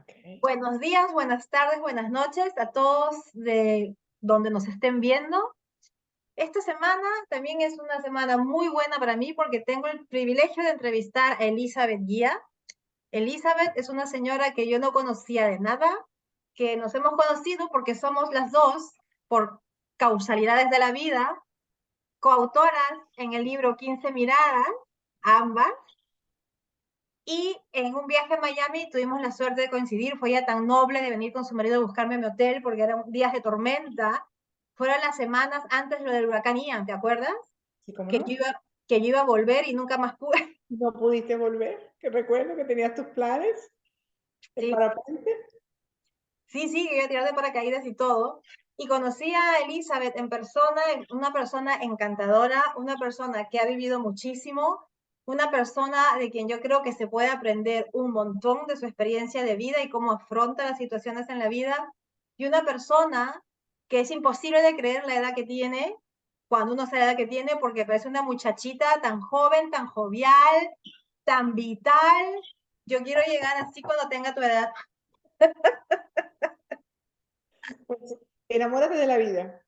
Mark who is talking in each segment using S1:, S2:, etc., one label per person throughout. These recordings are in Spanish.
S1: Okay.
S2: Buenos días, buenas tardes, buenas noches a todos de donde nos estén viendo. Esta semana también es una semana muy buena para mí porque tengo el privilegio de entrevistar a Elizabeth Guía. Elizabeth es una señora que yo no conocía de nada, que nos hemos conocido porque somos las dos, por causalidades de la vida, coautoras en el libro 15 miradas, ambas. Y en un viaje a Miami tuvimos la suerte de coincidir. Fue ella tan noble de venir con su marido a buscarme a mi hotel porque eran días de tormenta. Fueron las semanas antes de lo del huracán Ian, ¿te acuerdas?
S1: Sí, ¿cómo
S2: Que yo
S1: no?
S2: iba, que yo iba a volver y nunca más pude.
S1: ¿No pudiste volver? Que recuerdo que tenías tus planes de
S2: Sí,
S1: parapente.
S2: sí, que iba a tirar de paracaídas y todo. Y conocí a Elizabeth en persona, una persona encantadora, una persona que ha vivido muchísimo, una persona de quien yo creo que se puede aprender un montón de su experiencia de vida y cómo afronta las situaciones en la vida, y una persona que es imposible de creer la edad que tiene, cuando uno sabe la edad que tiene, porque parece una muchachita tan joven, tan jovial, tan vital. Yo quiero llegar así cuando tenga tu edad.
S1: Pues, enamórate de la vida.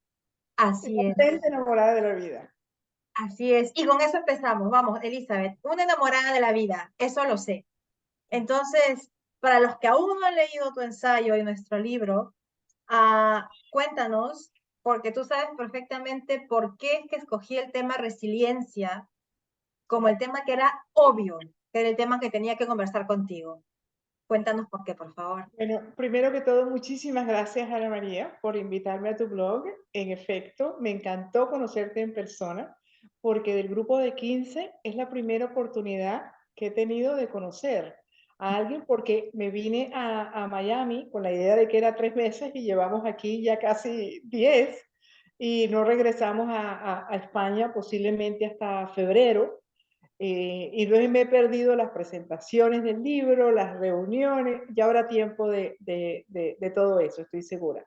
S2: Así es.
S1: Mantente enamorada de la vida.
S2: Así es. Y con eso empezamos. Vamos, Elizabeth, una enamorada de la vida, eso lo sé. Entonces, para los que aún no han leído tu ensayo y nuestro libro, cuéntanos, porque tú sabes perfectamente por qué es que escogí el tema resiliencia como el tema que era obvio, que era el tema que tenía que conversar contigo. Cuéntanos por qué, por favor.
S1: Bueno, primero que todo, muchísimas gracias, Ana María, por invitarme a tu blog. En efecto, me encantó conocerte en persona, porque del grupo de 15 es la primera oportunidad que he tenido de conocer a alguien, porque me vine a Miami con la idea de que era 3 meses y llevamos aquí ya casi 10 y no regresamos a España posiblemente hasta febrero. Y entonces me he perdido las presentaciones del libro, las reuniones, ya habrá tiempo de todo eso, estoy segura.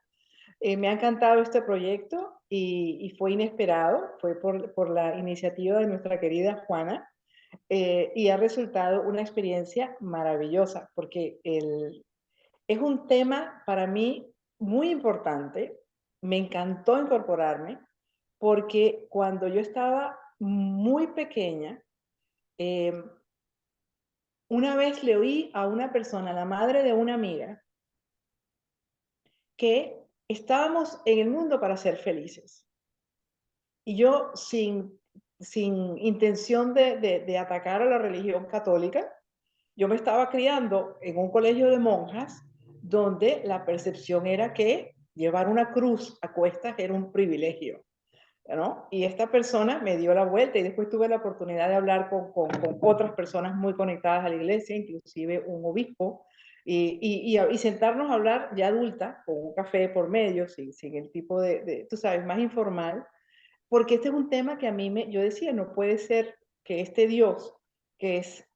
S1: Me ha encantado este proyecto y fue inesperado, fue por la iniciativa de nuestra querida Juana, y ha resultado una experiencia maravillosa, porque es un tema para mí muy importante, me encantó incorporarme, porque cuando yo estaba muy pequeña, eh, una vez le oí a una persona, la madre de una amiga, que estábamos en el mundo para ser felices. Y yo, sin intención de atacar a la religión católica, yo me estaba criando en un colegio de monjas donde la percepción era que llevar una cruz a cuestas era un privilegio, ¿no? Y esta persona me dio la vuelta y después tuve la oportunidad de hablar con otras personas muy conectadas a la iglesia, inclusive un obispo, y sentarnos a hablar ya adulta, con un café por medio, sin el tipo tú sabes, más informal, porque este es un tema que a mí yo decía, no puede ser que este Dios, que es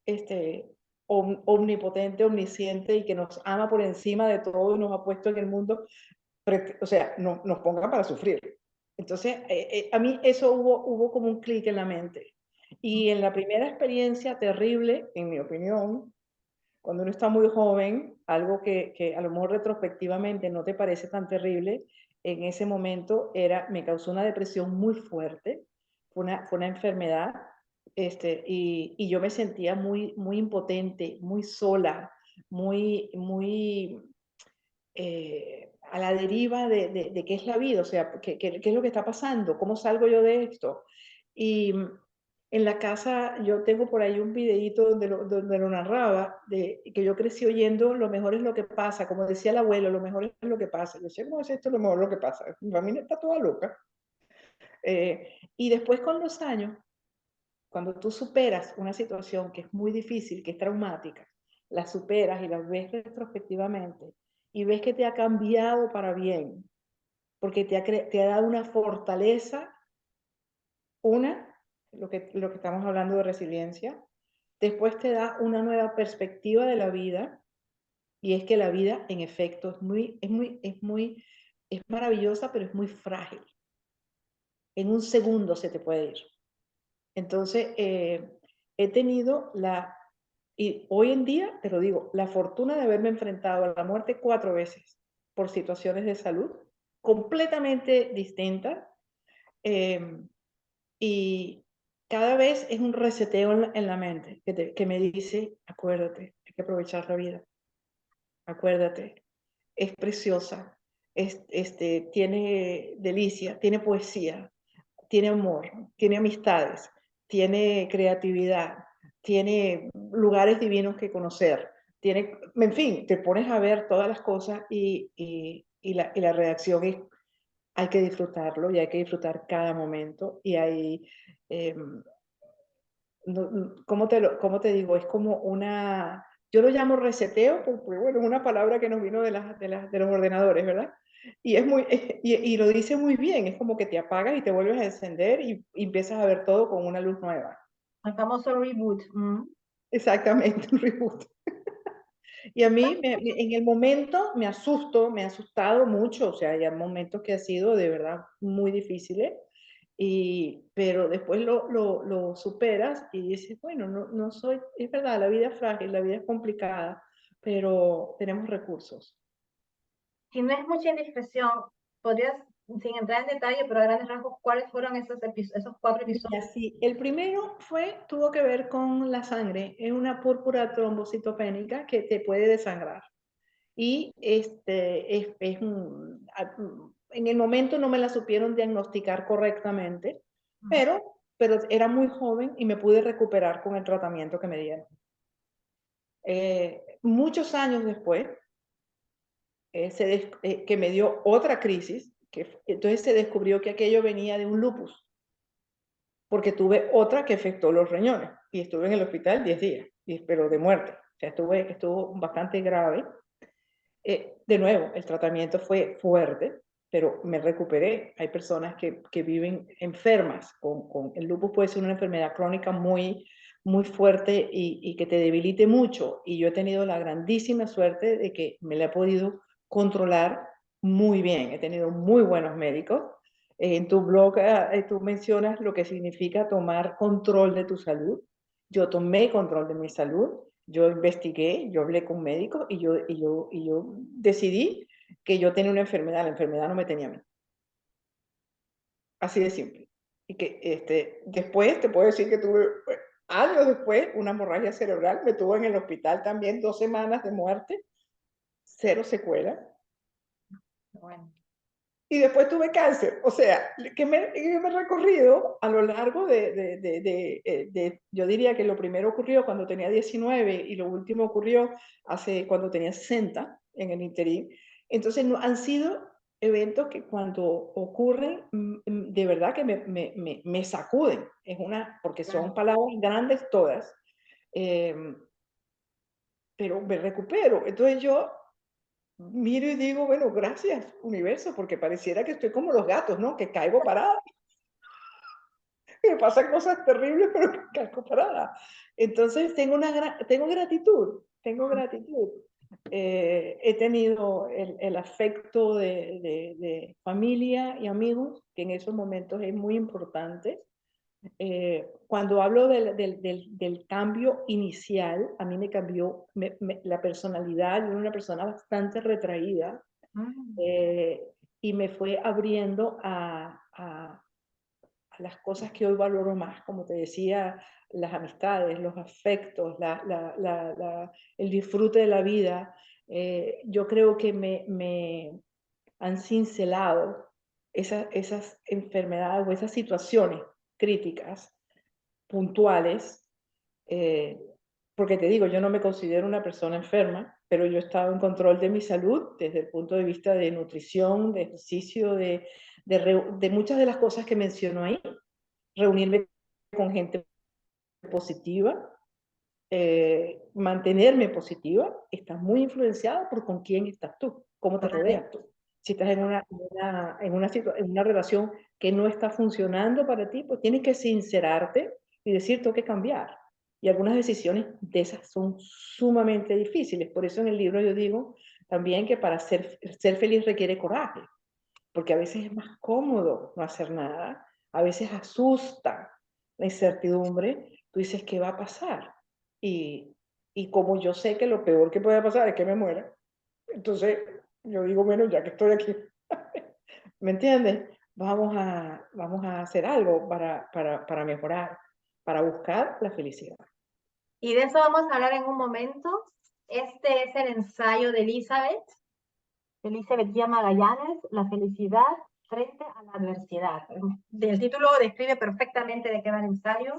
S1: omnipotente, omnisciente y que nos ama por encima de todo y nos ha puesto en el mundo, o sea, nos ponga para sufrir. Entonces, a mí eso hubo como un clic en la mente. Y en la primera experiencia terrible, en mi opinión, cuando uno está muy joven, algo que a lo mejor retrospectivamente no te parece tan terrible, en ese momento me causó una depresión muy fuerte, fue una enfermedad, y yo me sentía muy impotente, muy sola, muy a la deriva de qué es la vida, o sea, qué es lo que está pasando, cómo salgo yo de esto. Y en la casa yo tengo por ahí un videíto donde lo narraba, de que yo crecí oyendo lo mejor es lo que pasa, como decía el abuelo, lo mejor es lo que pasa. Yo decía, ¿cómo es esto lo mejor es lo que pasa? Mi familia está toda loca. Y después con los años, cuando tú superas una situación que es muy difícil, que es traumática, la superas y la ves retrospectivamente y ves que te ha cambiado para bien, porque te ha dado una fortaleza, lo que estamos hablando de resiliencia, después te da una nueva perspectiva de la vida, y es que la vida en efecto es maravillosa, pero es muy frágil. En un segundo se te puede ir. Entonces, he tenido Y hoy en día, te lo digo, la fortuna de haberme enfrentado a la muerte 4 veces por situaciones de salud completamente distintas, y cada vez es un reseteo en la mente que me dice, acuérdate, hay que aprovechar la vida, acuérdate, es preciosa, tiene delicia, tiene poesía, tiene amor, tiene amistades, tiene creatividad, tiene lugares divinos que conocer, tiene, en fin, te pones a ver todas las cosas y la reacción es, hay que disfrutarlo y hay que disfrutar cada momento y hay, eh, ¿cómo te digo? Es como una, yo lo llamo reseteo, porque bueno, es una palabra que nos vino de los ordenadores, ¿verdad? Y, es muy, y lo dice muy bien, es como que te apagas y te vuelves a encender y empiezas a ver todo con una luz nueva.
S2: El famoso reboot.
S1: Exactamente, un reboot. Y a mí en el momento me asusto, me ha asustado mucho, o sea, hay momentos que ha sido de verdad muy difíciles, pero después lo superas y dices, bueno, no soy, es verdad, la vida es frágil, la vida es complicada, pero tenemos recursos.
S2: Si no es mucha indiscreción, podrías, sin entrar en detalle, pero a grandes rasgos, ¿cuáles fueron esos 4
S1: Mira,
S2: episodios?
S1: sí, el primero tuvo que ver con la sangre, es una púrpura trombocitopénica que te puede desangrar. Y en el momento no me la supieron diagnosticar correctamente, pero era muy joven y me pude recuperar con el tratamiento que me dieron. Muchos años después, que me dio otra crisis, entonces se descubrió que aquello venía de un lupus, porque tuve otra que afectó los riñones y estuve en el hospital 10 días, pero de muerte. O sea, estuvo bastante grave. De nuevo, el tratamiento fue fuerte, pero me recuperé. Hay personas que viven enfermas con el lupus, puede ser una enfermedad crónica muy fuerte y que te debilite mucho. Y yo he tenido la grandísima suerte de que me la he podido controlar muy bien. He tenido muy buenos médicos. En tu blog tú mencionas lo que significa tomar control de tu salud. Yo tomé control de mi salud, yo investigué, yo hablé con médicos y yo decidí que yo tenía una enfermedad, la enfermedad no me tenía a mí. Así de simple. Y que después te puedo decir que tuve, años después, una hemorragia cerebral, me tuvo en el hospital también 2 semanas de muerte, 0 secuela.
S2: Bueno,
S1: Y después tuve cáncer. O sea, que me he recorrido a lo largo yo diría que lo primero ocurrió cuando tenía 19 y lo último ocurrió cuando tenía 60 en el interín. Entonces, no, han sido eventos que cuando ocurren, de verdad que me sacuden. Porque son
S2: claro.
S1: palabras grandes todas, eh, pero me recupero. Entonces yo miro y digo, bueno, gracias, universo, porque pareciera que estoy como los gatos, ¿no? Que caigo parada, que me pasan cosas terribles, pero que caigo parada. Entonces tengo gratitud, tengo gratitud. He tenido el afecto de familia y amigos, que en esos momentos es muy importante. Cuando hablo del cambio inicial, a mí me cambió la personalidad. Yo era una persona bastante retraída,
S2: Mm,
S1: eh, y me fue abriendo a las cosas que hoy valoro más, como te decía, las amistades, los afectos, el disfrute de la vida. Yo creo que me han cincelado esas enfermedades o esas situaciones críticas, puntuales, eh, porque te digo, yo no me considero una persona enferma, pero yo he estado en control de mi salud desde el punto de vista de nutrición, de ejercicio, de muchas de las cosas que menciono ahí, reunirme con gente positiva, mantenerme positiva, está muy influenciado por con quién estás tú, cómo te
S2: totalmente.
S1: rodeas tú. Si estás en una relación que no está funcionando para ti, pues tienes que sincerarte y decir, tengo que cambiar. Y algunas decisiones de esas son sumamente difíciles. Por eso en el libro yo digo también que para ser feliz requiere coraje, porque a veces es más cómodo no hacer nada, a veces asusta la incertidumbre, tú dices, ¿qué va a pasar? Y Y como yo sé que lo peor que puede pasar es que me muera, entonces yo digo, bueno, ya que estoy aquí, ¿me entiendes? Vamos a hacer algo para mejorar, para buscar la felicidad.
S2: Y de eso vamos a hablar en un momento. Este es el ensayo de Elizabeth Llama Magallanes, La felicidad frente a la adversidad. El título describe perfectamente de qué va el ensayo.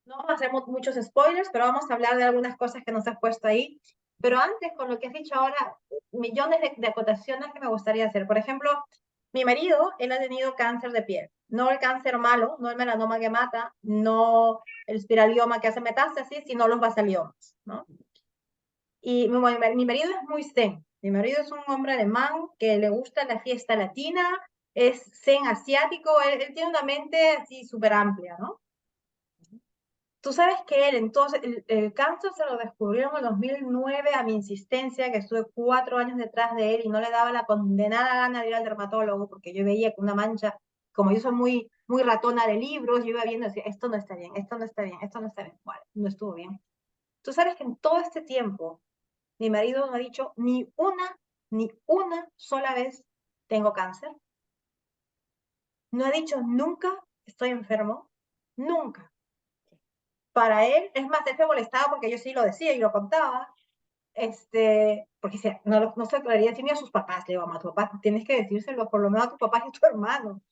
S2: No vamos a hacer muchos spoilers, pero vamos a hablar de algunas cosas que nos has puesto ahí. Pero antes, con lo que has dicho ahora, millones de acotaciones que me gustaría hacer. Por ejemplo, mi marido, él ha tenido cáncer de piel. No el cáncer malo, no el melanoma que mata, no el espiralioma que hace metástasis, sino los basaliomas, ¿no? Y mi marido es muy zen. Mi marido es un hombre alemán que le gusta la fiesta latina, es zen asiático, él tiene una mente así súper amplia, ¿no? Tú sabes que él, entonces, el cáncer se lo descubrieron en el 2009 a mi insistencia, que estuve 4 años detrás de él y no le daba la condenada gana de ir al dermatólogo porque yo veía que una mancha, como yo soy muy ratona de libros, yo iba viendo y decía, esto no está bien, esto no está bien, esto no está bien. Bueno, no estuvo bien. Tú sabes que en todo este tiempo, mi marido no ha dicho ni una sola vez tengo cáncer. No ha dicho nunca estoy enfermo, nunca. Para él, es más, él se molestaba porque yo sí lo decía y lo contaba, porque no se lo decir ni a sus papás, le digo, a tu papá tienes que decírselo por lo menos a tu papá y a tu hermano.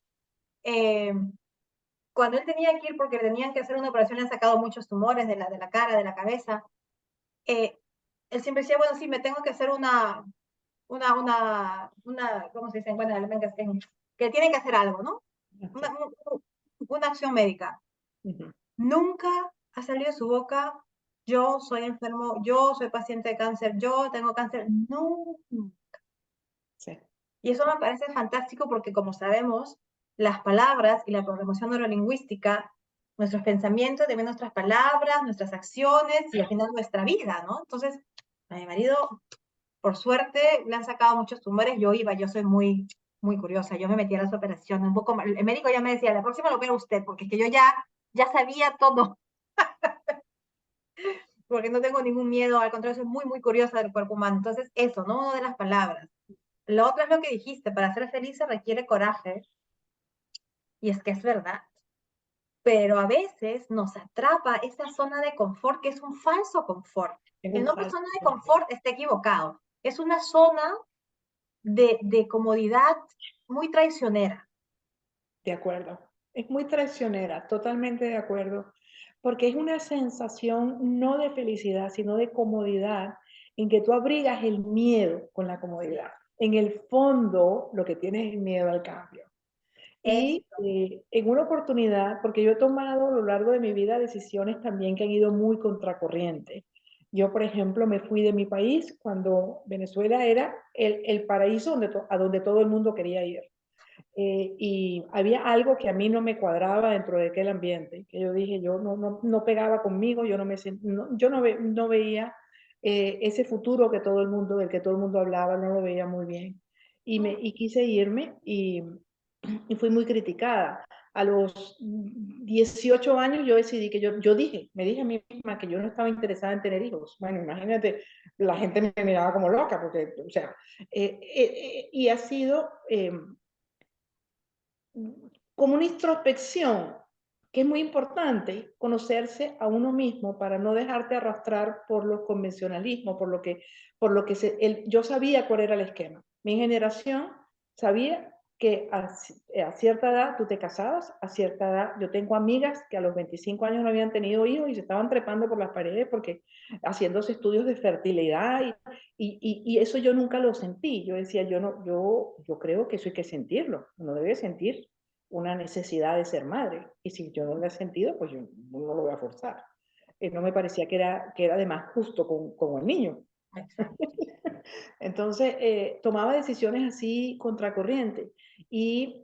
S2: Eh, Cuando él tenía que ir porque le tenían que hacer una operación, le han sacado muchos tumores de la cara, de la cabeza, él siempre decía, bueno, sí, me tengo que hacer ¿cómo se dice? Bueno, que tienen que hacer algo, ¿no? Una, una acción médica. Nunca ha salido de su boca, yo soy enfermo, yo soy paciente de cáncer, yo tengo cáncer. No.
S1: Sí.
S2: Y eso me parece fantástico porque, como sabemos, las palabras y la programación neurolingüística, nuestros pensamientos, también nuestras palabras, nuestras acciones y al final nuestra vida, ¿no? Entonces, a mi marido, por suerte, le han sacado muchos tumores. Yo soy muy curiosa, yo me metí a las operaciones, un poco, el médico ya me decía, la próxima lo opera usted, porque es que yo ya sabía todo, porque no tengo ningún miedo, al contrario, soy muy curiosa del cuerpo humano. Entonces, eso, ¿no? Una de las palabras. Lo otro es lo que dijiste, para ser feliz se requiere coraje, y es que es verdad. Pero a veces nos atrapa esa zona de confort, que es un falso confort.
S1: Es
S2: El
S1: un
S2: nombre
S1: falso
S2: zona de
S1: confort.
S2: confort está equivocado. Es una zona de comodidad muy traicionera.
S1: De acuerdo. Es muy traicionera, totalmente de acuerdo, porque es una sensación no de felicidad, sino de comodidad, en que tú abrigas el miedo con la comodidad. En el fondo, lo que tienes es miedo al cambio. Y
S2: Eso.
S1: en una oportunidad, porque yo he tomado a lo largo de mi vida decisiones también que han ido muy contracorriente. Yo, por ejemplo, me fui de mi país cuando Venezuela era el paraíso a donde todo el mundo quería ir. Y había algo que a mí no me cuadraba dentro de aquel ambiente, que yo dije, yo no pegaba conmigo, yo no veía ese futuro del que todo el mundo hablaba, no lo veía muy bien. Y quise irme y fui muy criticada. A los 18 años yo decidí que me dije a mí misma que yo no estaba interesada en tener hijos. Bueno, imagínate, la gente me miraba como loca, porque, o sea, y ha sido como una introspección, que es muy importante, conocerse a uno mismo para no dejarte arrastrar por los convencionalismos, yo sabía cuál era el esquema. Mi generación sabía que a cierta edad tú te casabas, a cierta edad, yo tengo amigas que a los 25 años no habían tenido hijos y se estaban trepando por las paredes porque haciéndose estudios de fertilidad y eso yo nunca lo sentí. Yo decía, yo creo que eso hay que sentirlo. Uno debe sentir una necesidad de ser madre. Y si yo no lo he sentido, pues yo no lo voy a forzar. No me parecía que era además justo con el niño. Entonces, tomaba decisiones así contracorriente. Y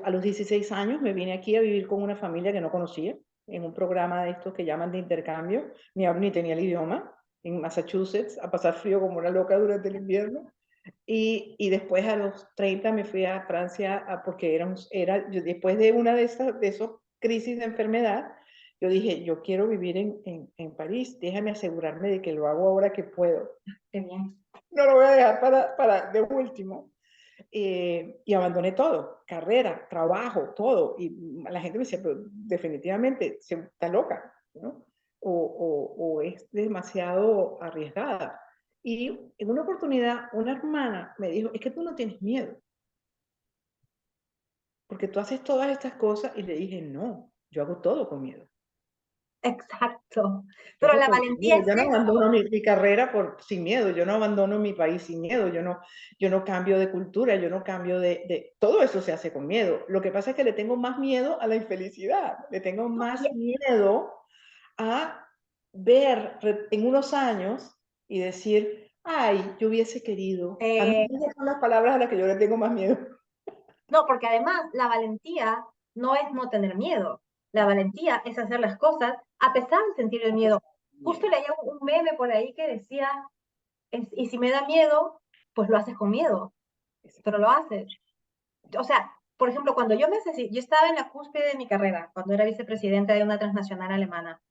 S1: a los 16 años me vine aquí a vivir con una familia que no conocía, en un programa de estos que llaman de intercambio. Ni tenía el idioma, en Massachusetts, a pasar frío como una loca durante el invierno. Y después a los 30 me fui a Francia porque después de una de esos crisis de enfermedad, yo dije, yo quiero vivir en París, déjame asegurarme de que lo hago ahora que puedo.
S2: Qué bien.
S1: No lo voy a dejar para de último. Y abandoné todo, carrera, trabajo, todo. Y la gente me decía, pero definitivamente está loca, ¿no? O es demasiado arriesgada. Y en una oportunidad, una hermana me dijo, es que tú no tienes miedo, porque tú haces todas estas cosas. Y le dije, no, yo hago todo con miedo.
S2: Exacto.
S1: Yo
S2: Pero
S1: hago
S2: la
S1: todo con
S2: valentía
S1: miedo.
S2: es
S1: Yo no
S2: eso.
S1: abandono mi carrera sin miedo, yo no abandono mi país sin miedo, yo no cambio de cultura, yo no cambio todo eso se hace con miedo. Lo que pasa es que le tengo más miedo a la infelicidad, le tengo
S2: No,
S1: más miedo a ver en unos años y decir, ay, yo hubiese querido. A mí esas son las palabras a las que yo le tengo más miedo.
S2: no, porque además la valentía no es no tener miedo. La valentía es hacer las cosas a pesar de sentir el miedo. Justo leía un meme por ahí que decía, y si me da miedo, pues lo haces con miedo, pero lo haces. O sea, por ejemplo, cuando yo yo estaba en la cúspide de mi carrera, cuando era vicepresidenta de una transnacional alemana,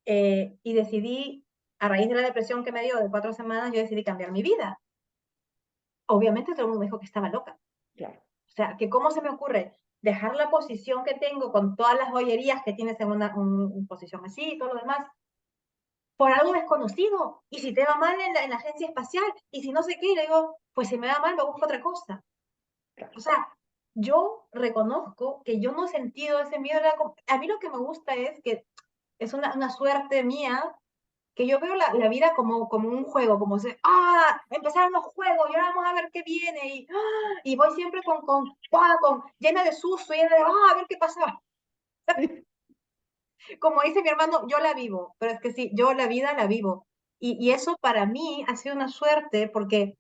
S2: y decidí, a raíz de la depresión que me dio de 4 semanas, yo decidí cambiar mi vida. Obviamente todo el mundo me dijo que estaba loca.
S1: Claro.
S2: O sea, que cómo se me ocurre dejar la posición que tengo con todas las joyerías que tienes en una posición así y todo lo demás, por algo desconocido. Y si te va mal en la agencia espacial, y si no sé qué, y le digo, pues si me va mal, me busco otra cosa.
S1: Claro.
S2: O sea, yo reconozco que yo no he sentido ese miedo. A mí lo que me gusta es que es una suerte mía, que yo veo la vida como un juego, como si, empezaron los juegos y ahora vamos a ver qué viene, y voy siempre llena de susto, llena de, a ver qué pasa. Como dice mi hermano, yo la vivo, pero es que sí, yo la vida la vivo. Y eso para mí ha sido una suerte porque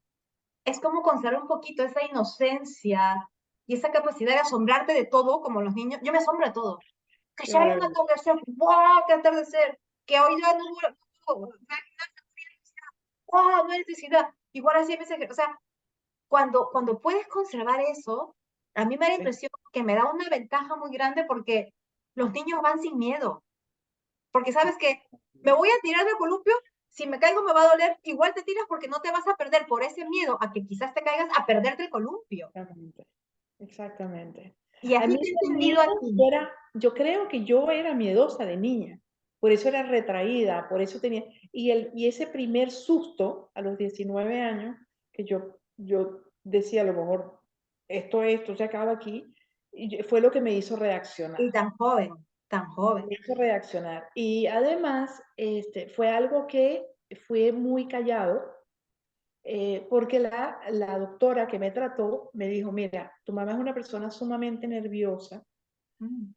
S2: es como conservar un poquito esa inocencia y esa capacidad de asombrarte de todo, como los niños. Yo me asombro de todo. Que ya hay un atardecer, ¡wow! ¡Qué atardecer! Que hoy ya no hubo, ¡wow! No hay electricidad. Igual así me o sea, cuando puedes conservar eso, a mí me da la impresión que me da una ventaja muy grande porque los niños van sin miedo. Porque sabes que me voy a tirar del columpio, si me caigo me va a doler, igual te tiras porque no te vas a perder por ese miedo a que quizás te caigas a perderte el columpio.
S1: Exactamente. Exactamente.
S2: Y
S1: A
S2: así
S1: mí
S2: te he
S1: el
S2: entendido a
S1: miedo
S2: ti.
S1: yo creo que yo era miedosa de niña, por eso era retraída, por eso tenía, y ese primer susto a los 19 años, que yo decía a lo mejor, esto se acaba aquí, fue lo que me hizo reaccionar.
S2: Y tan joven, tan joven.
S1: Me hizo reaccionar. Y además, fue algo que fue muy callado, porque la doctora que me trató me dijo, mira, tu mamá es una persona sumamente nerviosa,
S2: Mm.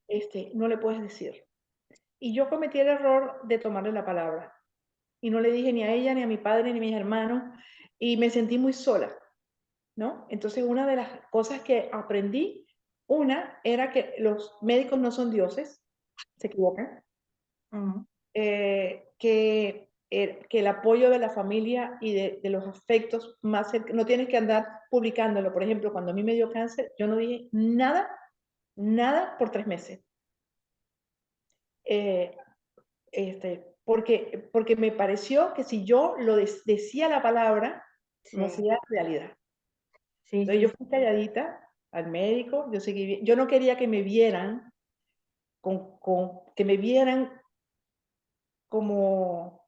S1: no le puedes decir. Y yo cometí el error de tomarle la palabra. Y no le dije ni a ella, ni a mi padre, ni a mis hermanos. Y me sentí muy sola, ¿no? Entonces, una de las cosas que aprendí, una, era que los médicos no son dioses, se equivocan.
S2: Mm.
S1: Que el apoyo de la familia y de los afectos más cercanos, no tienes que andar publicándolo. Por ejemplo, cuando a mí me dio cáncer, yo no dije nada, nada por 3 meses. Porque me pareció que si yo decía la palabra,
S2: Sí,
S1: no sería realidad.
S2: sí,
S1: Entonces
S2: sí,
S1: yo
S2: sí.
S1: fui calladita al médico, yo no quería que me vieran que me vieran como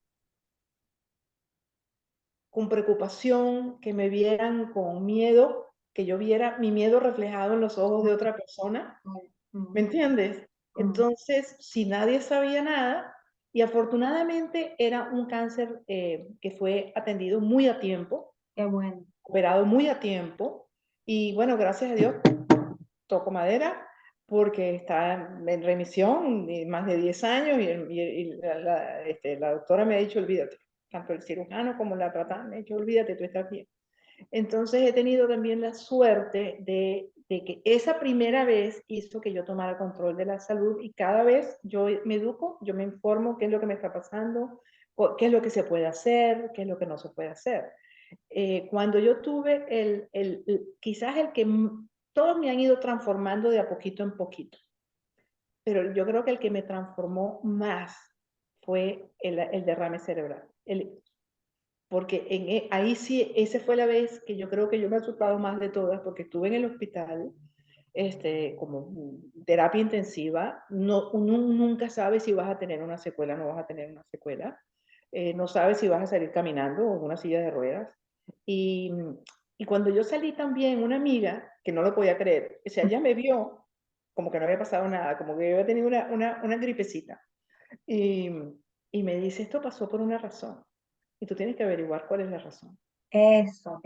S1: con preocupación, que me vieran con miedo, que yo viera mi miedo reflejado en los ojos de otra persona, ¿me
S2: Mm,
S1: entiendes?
S2: mm.
S1: Entonces, si nadie sabía nada, y afortunadamente era un cáncer que fue atendido muy a tiempo,
S2: Qué bueno.
S1: operado muy a tiempo, y bueno, gracias a Dios, toco madera, porque está en remisión más de 10 años y la doctora me ha dicho, olvídate, tanto el cirujano como la tratante me ha dicho, olvídate, tú estás bien. Entonces he tenido también la suerte de que esa primera vez hizo que yo tomara control de la salud y cada vez yo me educo, yo me informo qué es lo que me está pasando, qué es lo que se puede hacer, qué es lo que no se puede hacer. Cuando yo tuve quizás todos me han ido transformando de a poquito en poquito, pero yo creo que el que me transformó más fue el derrame cerebral. Porque ahí sí, esa fue la vez que yo creo que yo me he asustado más de todas, porque estuve en el hospital como terapia intensiva. No, uno nunca sabe si vas a tener una secuela o no vas a tener una secuela. No sabes si vas a salir caminando o en una silla de ruedas. Y, y cuando yo salí también, una amiga, que no lo podía creer, o sea, ella me vio como que no había pasado nada, como que yo había tenido una gripecita. Y, y me dice, esto pasó por una razón. Y tú tienes que averiguar cuál es la razón.
S2: Eso.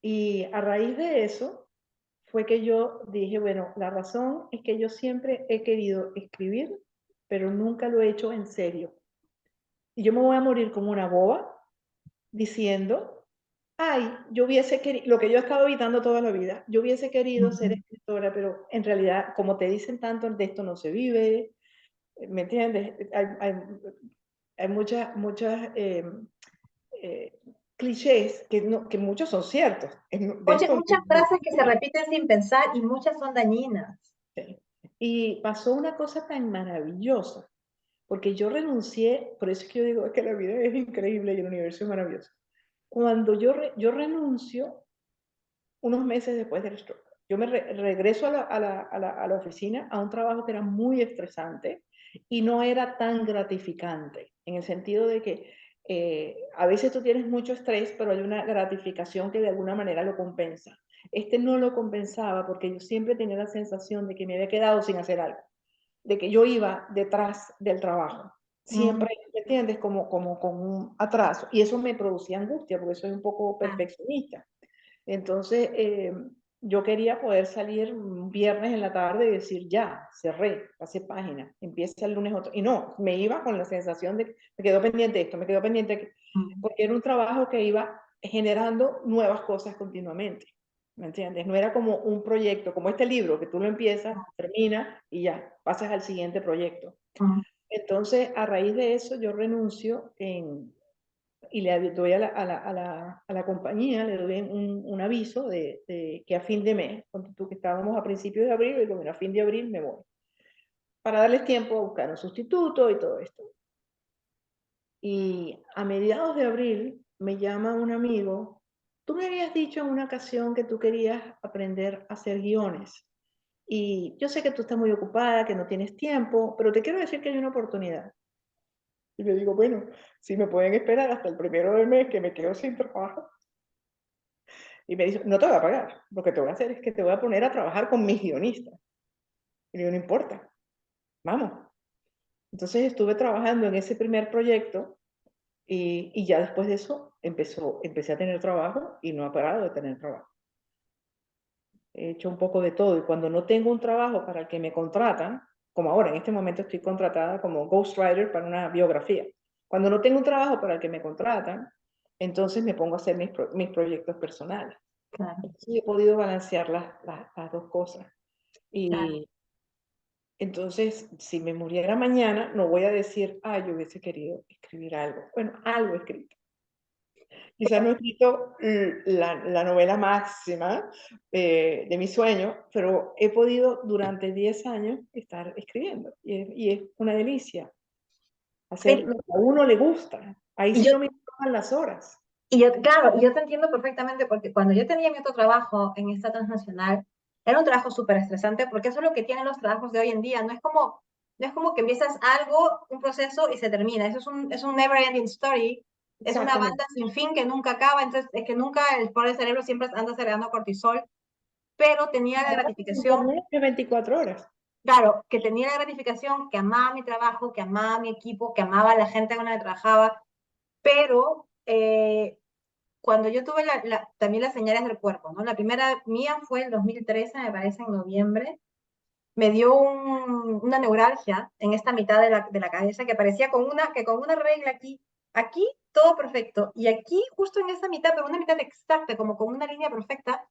S1: Y a raíz de eso fue que yo dije, bueno, la razón es que yo siempre he querido escribir, pero nunca lo he hecho en serio. Y yo me voy a morir como una boba diciendo, ay, yo hubiese querido, lo que yo he estado evitando toda la vida, yo hubiese querido ser escritora, pero en realidad, como te dicen tanto, de esto no se vive, ¿me entiendes? Hay muchas clichés que, no, que muchos son ciertos. De esto
S2: Muchas frases que se repiten sin pensar y muchas son dañinas.
S1: sí. Y pasó una cosa tan maravillosa, porque yo renuncié, por eso es que yo digo que la vida es increíble y el universo es maravilloso. Cuando yo renuncio, unos meses después del stroke, yo me regreso a la oficina a un trabajo que era muy estresante y no era tan gratificante, en el sentido de que a veces tú tienes mucho estrés, pero hay una gratificación que de alguna manera lo compensa. Este no lo compensaba porque yo siempre tenía la sensación de que me había quedado sin hacer algo, de que yo iba detrás del trabajo. Siempre, ¿me entiendes? Como con un atraso. Y eso me producía angustia porque soy un poco perfeccionista. Entonces, yo quería poder salir un viernes en la tarde y decir, ya, cerré, pasé página, empieza el lunes otro. Y no, me iba con la sensación de que me quedó pendiente esto, me quedó pendiente, porque era un trabajo que iba generando nuevas cosas continuamente. ¿Me entiendes? No era como un proyecto, como este libro, que tú lo empiezas, terminas y ya, pasas al siguiente proyecto. Entonces, a raíz de eso, yo renuncio y le doy a la compañía, le doy un aviso de que a fin de mes, tú que estábamos a principios de abril, y digo, bueno, a fin de abril me voy, para darles tiempo a buscar un sustituto y todo esto. Y a mediados de abril me llama un amigo, tú me habías dicho en una ocasión que tú querías aprender a hacer guiones. Y yo sé que tú estás muy ocupada, que no tienes tiempo, pero te quiero decir que hay una oportunidad. Y le digo, bueno, si me pueden esperar hasta el 1 del mes que me quedo sin trabajo. Y me dice, no te voy a pagar, lo que te voy a hacer es que te voy a poner a trabajar con mis guionistas. Y le digo, no importa, vamos. Entonces estuve trabajando en ese primer proyecto y ya después de eso empecé a tener trabajo y no he parado de tener trabajo. He hecho un poco de todo y cuando no tengo un trabajo para el que me contratan, como ahora en este momento estoy contratada como ghostwriter para una biografía. Cuando no tengo un trabajo para el que me contratan, entonces me pongo a hacer mis proyectos personales.
S2: Claro,
S1: Sí, he podido balancear las dos cosas.
S2: claro.
S1: Y entonces, si me muriera mañana, no voy a decir, ah, yo hubiese querido escribir algo. Bueno, algo he escrito. Quizás no he escrito la novela máxima de mi sueño, pero he podido durante 10 años estar escribiendo. Y es una delicia hacer
S2: Oye,
S1: lo que a uno le gusta. Ahí
S2: Y
S1: sí
S2: yo,
S1: no me importan las horas.
S2: claro, yo te entiendo perfectamente porque cuando yo tenía mi otro trabajo en esta transnacional, era un trabajo súper estresante porque eso es lo que tienen los trabajos de hoy en día. No es como que empiezas algo, un proceso y se termina. Eso es un never ending story. Es una
S1: Exactamente.
S2: banda sin fin que nunca acaba. Entonces, es que nunca el pobre cerebro siempre anda segregando cortisol, pero tenía la gratificación,
S1: Internet de 24 horas.
S2: claro, que tenía la gratificación, que amaba mi trabajo, que amaba mi equipo, que amaba a la gente con la que trabajaba, pero cuando yo tuve también las señales del cuerpo, ¿no? La primera mía fue el 2013, me parece, en noviembre. Me dio una neuralgia en esta mitad de la cabeza que parecía que con una regla aquí todo perfecto. Y aquí, justo en esa mitad, pero una mitad exacta, como con una línea perfecta,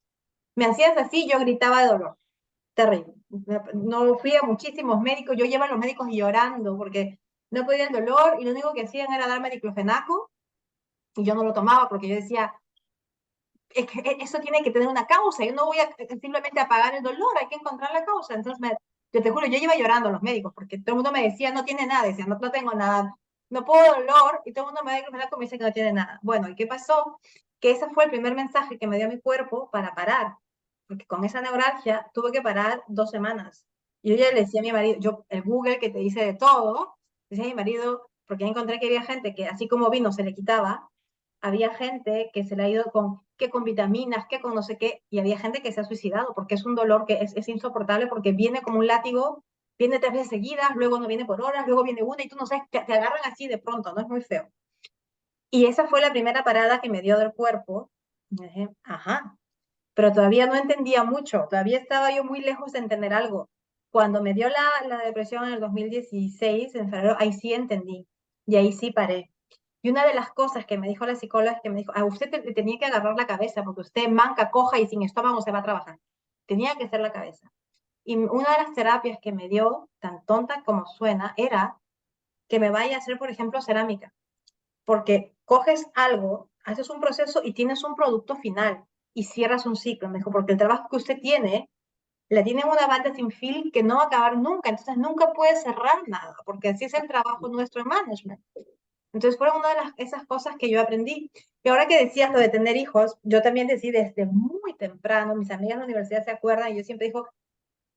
S2: me hacías así, yo gritaba de dolor. Terrible. No fui a muchísimos médicos, yo llevo a los médicos llorando porque no podía el dolor y lo único que hacían era darme diclofenaco y yo no lo tomaba porque yo decía, es que eso tiene que tener una causa, yo no voy a simplemente apagar el dolor, hay que encontrar la causa. Entonces Yo te juro, yo iba llorando a los médicos porque todo el mundo me decía, no tiene nada. Decía, no, no tengo nada, no puedo dolor. Y todo el mundo me da ibuprofeno y me dice que no tiene nada. Bueno, ¿y qué pasó? Que ese fue el primer mensaje que me dio mi cuerpo para parar. Porque con esa neuralgia tuve que parar 2 semanas. Y yo ya le decía a mi marido, yo, el Google que te dice de todo, decía a mi marido, porque ya encontré que había gente que así como vino se le quitaba, había gente que se le ha ido con, que con vitaminas, que con no sé qué, y había gente que se ha suicidado porque es un dolor que es insoportable porque viene como un látigo, viene 3 veces seguidas, luego no viene por horas, luego viene una y tú no sabes, te agarran así de pronto, ¿no? Es muy feo. Y esa fue la primera parada que me dio del cuerpo. Y dije, ajá, pero todavía no entendía mucho, todavía estaba yo muy lejos de entender algo. Cuando me dio la depresión en el 2016, en febrero, ahí sí entendí y ahí sí paré. Y una de las cosas que me dijo la psicóloga es que me dijo, a usted te tenía que agarrar la cabeza porque usted manca, coja y sin estómago se va a trabajar. Tenía que ser la cabeza. Y una de las terapias que me dio, tan tonta como suena, era que me vaya a hacer, por ejemplo, cerámica. Porque coges algo, haces un proceso y tienes un producto final y cierras un ciclo. Me dijo, porque el trabajo que usted tiene, la tiene una banda sin fin que no va a acabar nunca, entonces nunca puede cerrar nada, porque así es el trabajo nuestro en management. Entonces fueron una de esas cosas que yo aprendí. Y ahora que decías lo de tener hijos, yo también decidí desde muy temprano, mis amigas de la universidad se acuerdan, y yo siempre digo,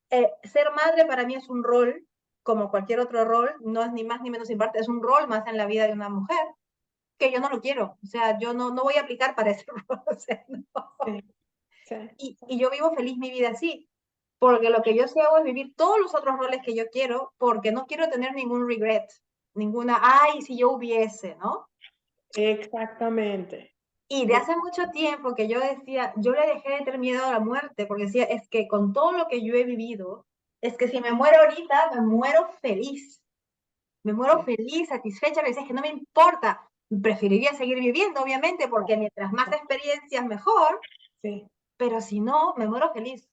S2: ser madre para mí es un rol, como cualquier otro rol, no es ni más ni menos importante, es un rol más en la vida de una mujer, que yo no lo quiero, o sea, yo no, no voy a aplicar para ese rol, o sea, no.
S1: Sí, sí.
S2: Y yo vivo feliz mi vida así, porque lo que yo sí hago es vivir todos los otros roles que yo quiero, porque no quiero tener ningún regret, ninguna, ay, si yo hubiese, ¿no?
S1: Exactamente.
S2: Y de hace mucho tiempo que yo decía, yo le dejé de tener miedo a la muerte, porque decía, es que con todo lo que yo he vivido, es que si me muero ahorita, me muero feliz. Me muero
S1: Sí,
S2: feliz, satisfecha, me decía que no me importa. Preferiría seguir viviendo, obviamente, porque mientras más experiencias, mejor,
S1: sí,
S2: pero si no, me muero feliz.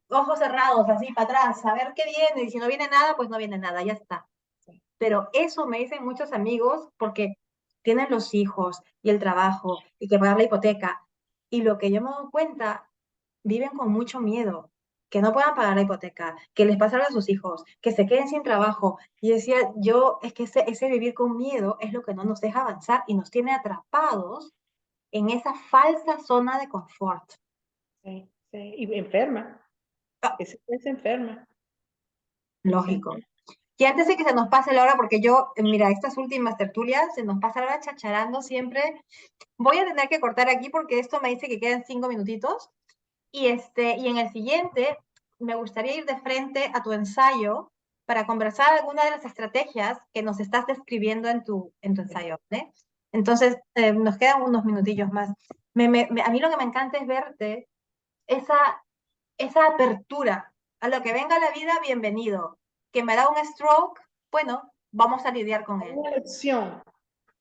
S2: Ojos cerrados, así para atrás, a ver qué viene, y si no viene nada, pues no viene nada, ya está.
S1: sí.
S2: Pero eso me dicen muchos amigos porque tienen los hijos y el trabajo y que pagar la hipoteca. Y lo que yo me doy cuenta, viven con mucho miedo, que no puedan pagar la hipoteca, que les pase algo a sus hijos, que se queden sin trabajo. Y decía, yo, es que ese vivir con miedo es lo que no nos deja avanzar y nos tiene atrapados en esa falsa zona de confort.
S1: Sí, sí. Y enferma.
S2: Ah,
S1: Es enferma. Sí.
S2: lógico. Y antes de que se nos pase la hora, porque yo, mira, estas últimas tertulias se nos pasa la hora chacharando siempre. Voy a tener que cortar aquí porque esto me dice que quedan 5 minutitos. Y en el siguiente, me gustaría ir de frente a tu ensayo para conversar alguna de las estrategias que nos estás describiendo en tu ensayo, ¿eh? Entonces, nos quedan unos minutillos más. A mí lo que me encanta es verte esa, esa apertura. A lo que venga la vida, bienvenido. Que me da un stroke, bueno, vamos a lidiar con él.
S1: Una lección.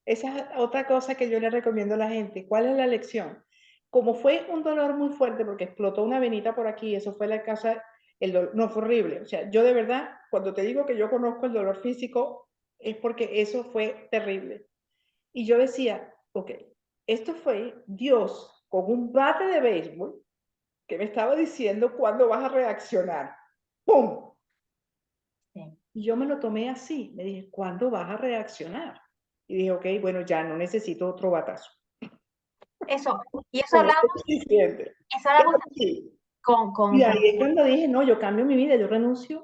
S1: Esa es otra cosa que yo le recomiendo a la gente. ¿Cuál es la lección? Como fue un dolor muy fuerte porque explotó una venita por aquí, eso fue la casa, el dolor, no fue horrible. O sea, yo de verdad, cuando te digo que yo conozco el dolor físico, es porque eso fue terrible. Y yo decía, ok, esto fue Dios con un bate de béisbol que me estaba diciendo cuándo vas a reaccionar. ¡Pum!
S2: Sí.
S1: Y yo me lo tomé así. Me dije, ¿cuándo vas a reaccionar? Y dije, ok, bueno, ya no necesito otro batazo.
S2: Eso, y
S1: Con esto es suficiente.
S2: eso
S1: Es
S2: hablamos
S1: así.
S2: con
S1: Y ahí
S2: también
S1: es cuando dije, no, yo cambio mi vida, yo renuncio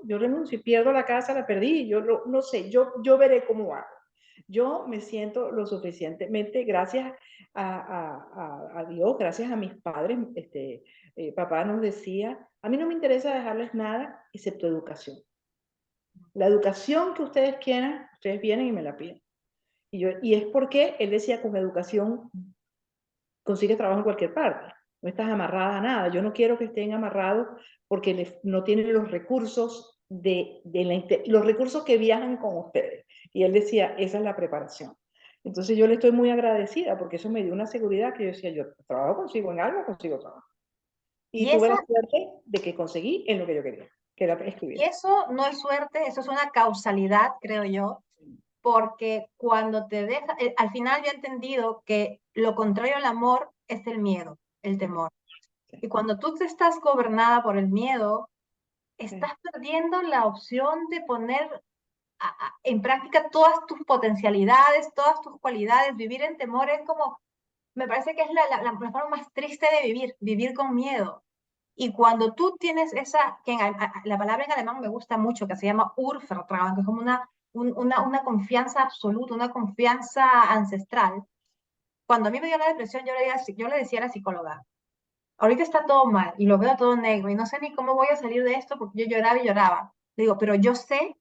S1: y pierdo la casa, la perdí, yo no sé, yo veré cómo hago. Yo me siento lo suficientemente, gracias a Dios, gracias a mis padres, papá nos decía, a mí no me interesa dejarles nada excepto educación. La educación que ustedes quieran, ustedes vienen y me la piden. Y es porque él decía, con educación consigues trabajo en cualquier parte, no estás amarrada a nada. Yo no quiero que estén amarrados porque no tienen los recursos los recursos que viajan con ustedes. Y él decía, esa es la preparación. Entonces yo le estoy muy agradecida porque eso me dio una seguridad que yo decía, yo trabajo consigo en algo, consigo trabajo. Y
S2: y
S1: tuve
S2: esa
S1: la suerte de que conseguí en lo que yo quería, que era
S2: y
S1: escribir.
S2: eso no es suerte, eso es una causalidad, creo yo, porque cuando te deja, al final yo he entendido que lo contrario al amor es el miedo, el
S1: Sí,
S2: temor.
S1: sí,
S2: Y cuando tú te estás gobernada por el miedo, estás perdiendo la opción de poner en práctica todas tus potencialidades, todas tus cualidades. Vivir en temor es como, me parece que es la forma más triste de vivir, vivir con miedo. Y cuando tú tienes esa, que la palabra en alemán me gusta mucho, que se llama Urvertrauen, que es como una confianza absoluta, una confianza ancestral. Cuando a mí me dio la depresión, yo le decía a la psicóloga, ahorita está todo mal y lo veo todo negro y no sé ni cómo voy a salir de esto porque yo lloraba y lloraba. Le digo, pero yo sé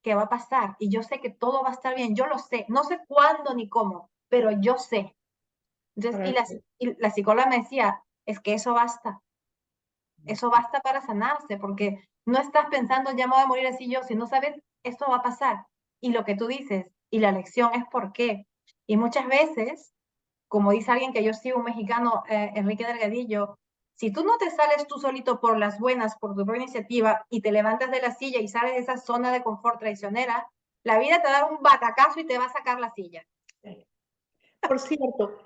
S2: que va a pasar y yo sé que todo va a estar bien, yo lo sé, no sé cuándo ni cómo, pero yo sé. Entonces,
S1: Para que-
S2: y la psicóloga me decía, es que eso basta para sanarse, porque no estás pensando, ya me voy a morir así yo, si no sabes, esto va a pasar. Y lo que tú dices, y la lección es por qué. Y muchas veces, como dice alguien que yo sigo, un mexicano, Enrique Delgadillo, si tú no te sales tú solito por las buenas, por tu propia iniciativa, y te levantas de la silla y sales de esa zona de confort traicionera, la vida te da un batacazo y te va a sacar la silla.
S1: Por cierto,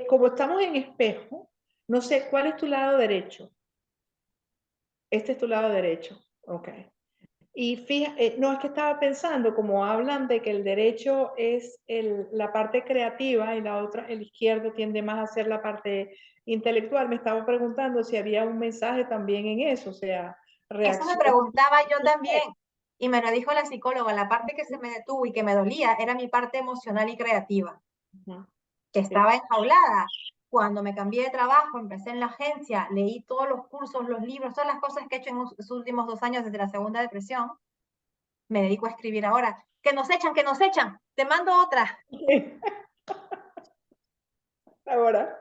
S1: como estamos en espejo, no sé, ¿cuál es tu lado derecho? Este es tu lado derecho. Ok. Y fíjate, no es que estaba pensando, como hablan de que el derecho es la parte creativa y la otra, el izquierdo tiende más a ser la parte intelectual, me estaba preguntando si había un mensaje también en eso, o sea,
S2: Eso me
S1: reacción.
S2: preguntaba yo también, y me lo dijo la psicóloga, la parte que se me detuvo y que me dolía era mi parte emocional y creativa, que estaba enjaulada. Cuando me cambié de trabajo, empecé en la agencia, leí todos los cursos, los libros, todas las cosas que he hecho en los últimos 2 años desde la segunda depresión, me dedico a escribir ahora. Que nos echan, te mando otra.
S1: Ahora.